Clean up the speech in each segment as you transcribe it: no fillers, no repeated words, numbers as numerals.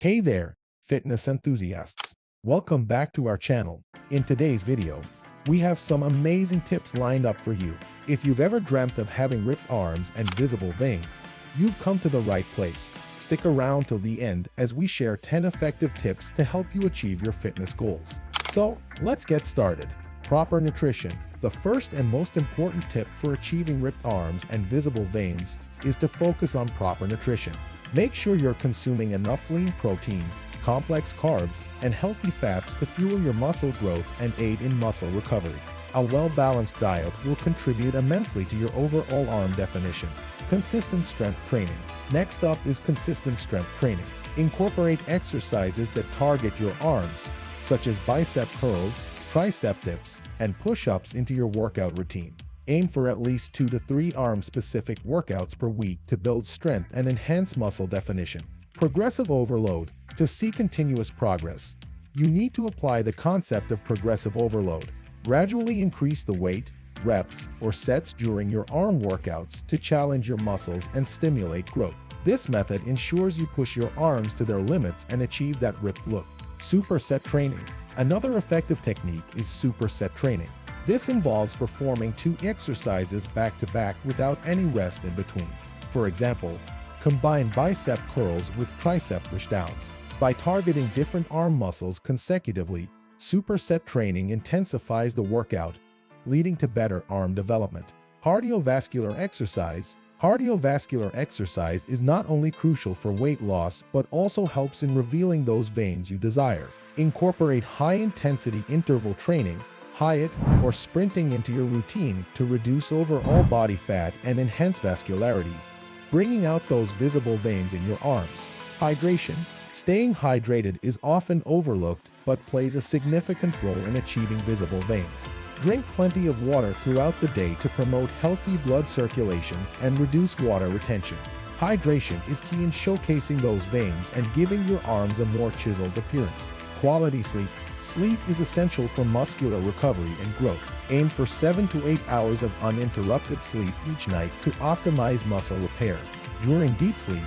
Hey there, fitness enthusiasts. Welcome back to our channel. In today's video, we have some amazing tips lined up for you. If you've ever dreamt of having ripped arms and visible veins, you've come to the right place. Stick around till the end as we share 10 effective tips to help you achieve your fitness goals. So, let's get started. Proper nutrition. The first and most important tip for achieving ripped arms and visible veins is to focus on proper nutrition. Make sure you're consuming enough lean protein, complex carbs, and healthy fats to fuel your muscle growth and aid in muscle recovery. A well-balanced diet will contribute immensely to your overall arm definition. Consistent strength training. Next up is consistent strength training. Incorporate exercises that target your arms, such as bicep curls, tricep dips, and push-ups into your workout routine. Aim for at least 2 to 3 arm-specific workouts per week to build strength and enhance muscle definition. Progressive overload. To see continuous progress, you need to apply the concept of progressive overload. Gradually increase the weight, reps, or sets during your arm workouts to challenge your muscles and stimulate growth. This method ensures you push your arms to their limits and achieve that ripped look. Superset training. Another effective technique is superset training. This involves performing 2 exercises back-to-back without any rest in between. For example, combine bicep curls with tricep pushdowns. By targeting different arm muscles consecutively, superset training intensifies the workout, leading to better arm development. Cardiovascular exercise. Cardiovascular exercise is not only crucial for weight loss but also helps in revealing those veins you desire. Incorporate high-intensity interval training, HIIT, or sprinting into your routine to reduce overall body fat and enhance vascularity, bringing out those visible veins in your arms. Hydration. Staying hydrated is often overlooked but plays a significant role in achieving visible veins. Drink plenty of water throughout the day to promote healthy blood circulation and reduce water retention. Hydration is key in showcasing those veins and giving your arms a more chiseled appearance. Quality sleep. Sleep is essential for muscular recovery and growth. Aim for 7 to 8 hours of uninterrupted sleep each night to optimize muscle repair. During deep sleep,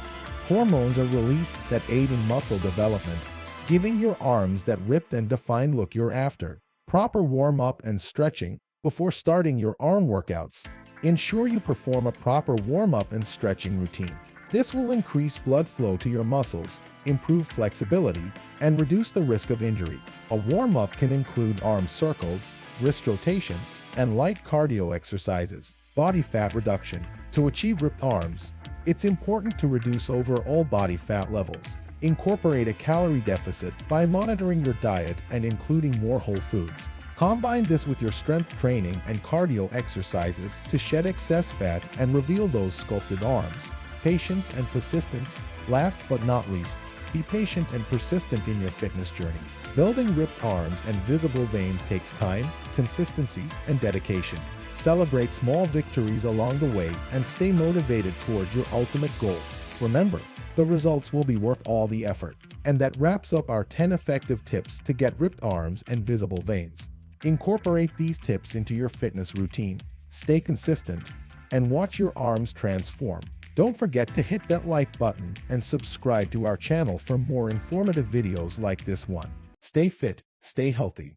hormones are released that aid in muscle development, giving your arms that ripped and defined look you're after. Proper warm-up and stretching. Before starting your arm workouts, ensure you perform a proper warm-up and stretching routine. This will increase blood flow to your muscles, improve flexibility, and reduce the risk of injury. A warm-up can include arm circles, wrist rotations, and light cardio exercises. Body fat reduction. To achieve ripped arms, it's important to reduce overall body fat levels. Incorporate a calorie deficit by monitoring your diet and including more whole foods. Combine this with your strength training and cardio exercises to shed excess fat and reveal those sculpted arms. Patience and persistence. Last but not least, be patient and persistent in your fitness journey. Building ripped arms and visible veins takes time, consistency, and dedication. Celebrate small victories along the way and stay motivated toward your ultimate goal. Remember, the results will be worth all the effort. And that wraps up our 10 effective tips to get ripped arms and visible veins. Incorporate these tips into your fitness routine, stay consistent, and watch your arms transform. Don't forget to hit that like button and subscribe to our channel for more informative videos like this one. Stay fit, stay healthy.